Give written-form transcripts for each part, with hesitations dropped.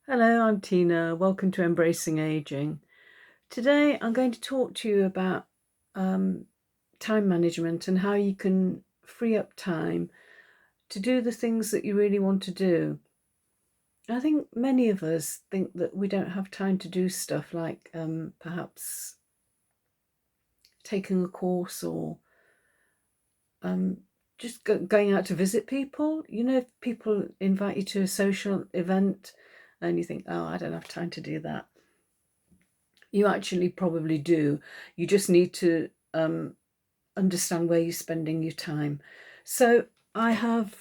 Hello, I'm Tina. Welcome to Embracing Aging. Today, I'm going to talk to you about um, time management and how you can free up time to do the things that you really want to do. I think many of us think that we don't have time to do stuff like perhaps taking a course or um, just going out to visit people. You know, if people invite you to a social event and you think, oh, I don't have time to do that. You actually probably do. You just need to understand where you're spending your time. So I have,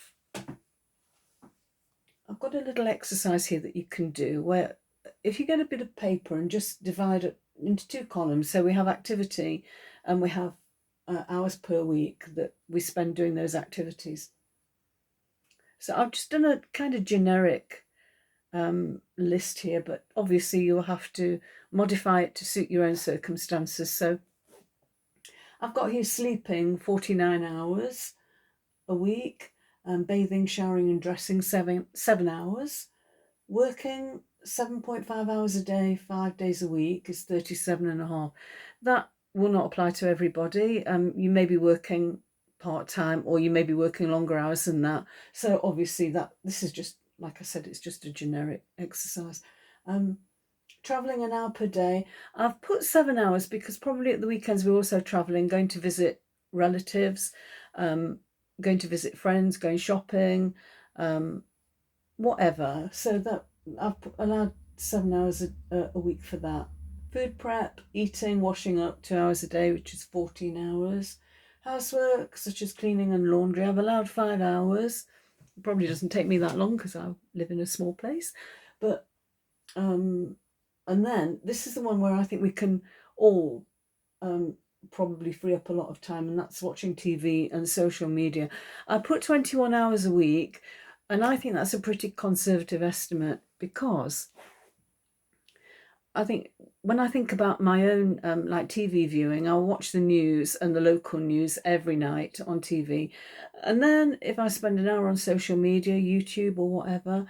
I've got a little exercise here that you can do where if you get a bit of paper and just divide it into two columns. So we have activity and we have hours per week that we spend doing those activities. So I've just done a kind of generic list here, but obviously you'll have to modify it to suit your own circumstances. So I've got here sleeping 49 hours a week, bathing, showering, and dressing 7 hours, working 7.5 hours a day, 5 days a week is 37 and a half. That will not apply to everybody. You may be working part time or you may be working longer hours than that. So obviously that this is just like I said, it's just a generic exercise. Traveling an hour per day. I've put 7 hours because probably at the weekends we're also traveling, going to visit relatives, um, going to visit friends, going shopping, um, whatever. So that allowed 7 hours a week for that. Food prep, eating, washing up 2 hours a day, which is 14 hours. Housework, such as cleaning and laundry, I've allowed 5 hours. It probably doesn't take me that long because I live in a small place. But um, and then this is the one where I think we can all um, probably free up a lot of time, and that's watching TV and social media. I put 21 hours a week, and I think that's a pretty conservative estimate because I think when I think about my own like TV viewing, I'll watch the news and the local news every night on TV. And then if I spend an hour on social media, YouTube or whatever,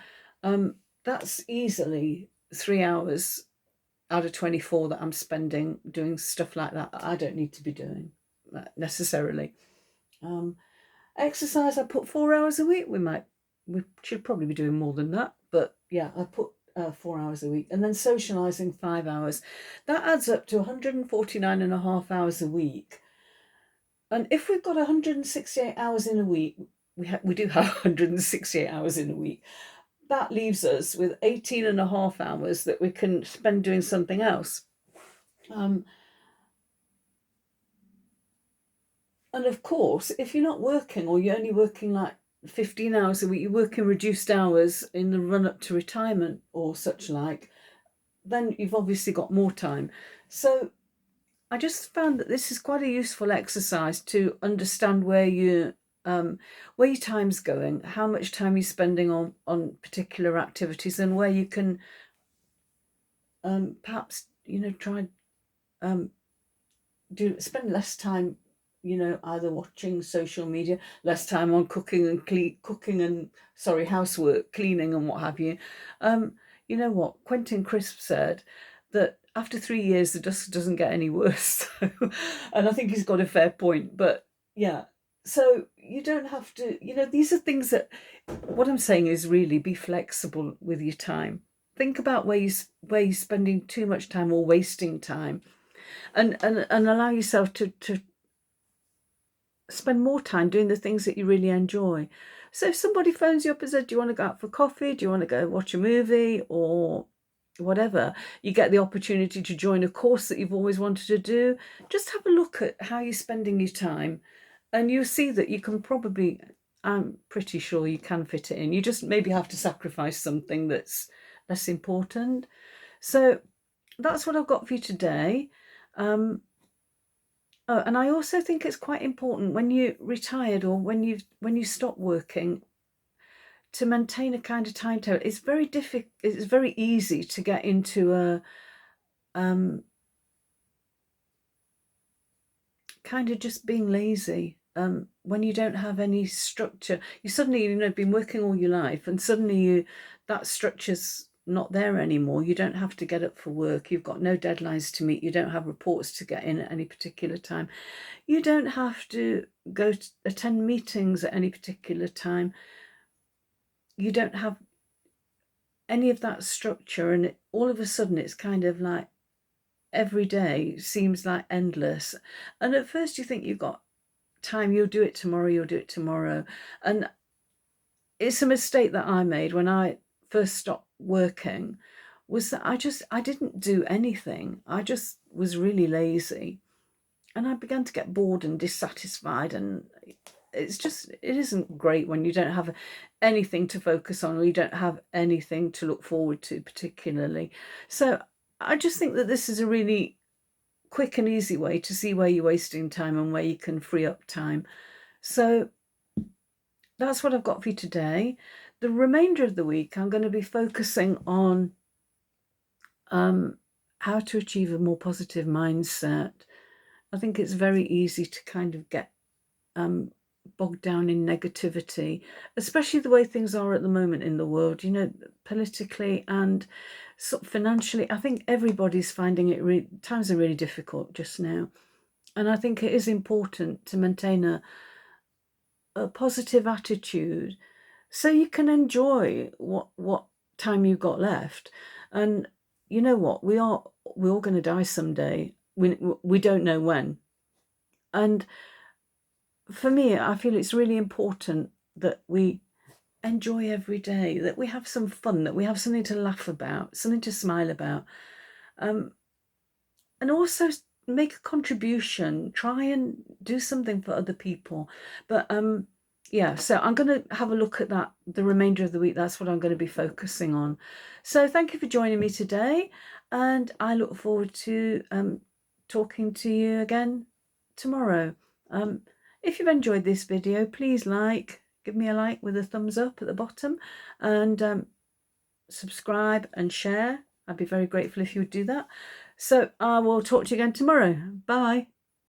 that's easily 3 hours out of 24 that I'm spending doing stuff like that I don't need to be doing necessarily. Um, Exercise, I put 4 hours a week. We should probably be doing more than that, but yeah, I put 4 hours a week. And then socializing 5 hours. That adds up to 149 and a half hours a week. And if we've got 168 hours in a week, we do have 168 hours in a week. That leaves us with 18 and a half hours that we can spend doing something else. Um, and of course, if you're not working or you're only working like 15 hours a week, you're working reduced hours in the run up to retirement or such like, then you've obviously got more time. So I just found that this is quite a useful exercise to understand where your time's going, how much time you're spending on particular activities, and where you can perhaps try um, do spend less time, either watching social media, less time on cooking and sorry, housework, cleaning and what have you. You know what Quentin Crisp said, that after 3 years the dust doesn't get any worse. And I think he's got a fair point. But yeah, so you don't have to, these are things that, what I'm saying is really be flexible with your time. Think about where you're spending too much time or wasting time, and allow yourself to spend more time doing the things that you really enjoy. So if somebody phones you up and says, do you want to go out for coffee, do you want to go watch a movie or whatever, you get the opportunity to join a course that you've always wanted to do. Just have a look at how you're spending your time, and you'll see that you can probably, I'm pretty sure you can fit it in. You just maybe have to sacrifice something that's less important. So that's what I've got for you today. um, Oh, and I also think it's quite important when you're retired or when you stop working to maintain a kind of timetable. It's very difficult. It's very easy to get into a um, kind of just being lazy when you don't have any structure. You suddenly, been working all your life, and suddenly that structure's not there anymore. You don't have to get up for work. You've got no deadlines to meet. You don't have reports to get in at any particular time. You don't have to go to attend meetings at any particular time. You don't have any of that structure, and all of a sudden it's kind of like every day seems like endless. And at first you think you've got time, you'll do it tomorrow. And it's a mistake that I made when I first stopped working, was that I didn't do anything. I just was really lazy, and I began to get bored and dissatisfied, and it isn't great when you don't have anything to focus on, or you don't have anything to look forward to particularly. So I just think that this is a really quick and easy way to see where you're wasting time and where you can free up time. So that's what I've got for you today. The remainder of the week, I'm going to be focusing on how to achieve a more positive mindset. I think it's very easy to kind of get bogged down in negativity, especially the way things are at the moment in the world, you know, politically and sort of financially. I think everybody's finding it times are really difficult just now. And I think it is important to maintain a positive attitude so you can enjoy what time you've got left. And you know what, we're all going to die someday. We don't know when. And for me, I feel it's really important that we enjoy every day, that we have some fun, that we have something to laugh about, something to smile about, and also make a contribution, try and do something for other people. But yeah, so I'm going to have a look at that the remainder of the week. That's what I'm going to be focusing on. So thank you for joining me today, and I look forward to talking to you again tomorrow. If you've enjoyed this video, please give me a like with a thumbs up at the bottom, and subscribe and share. I'd be very grateful if you would do that. So I will talk to you again tomorrow. Bye.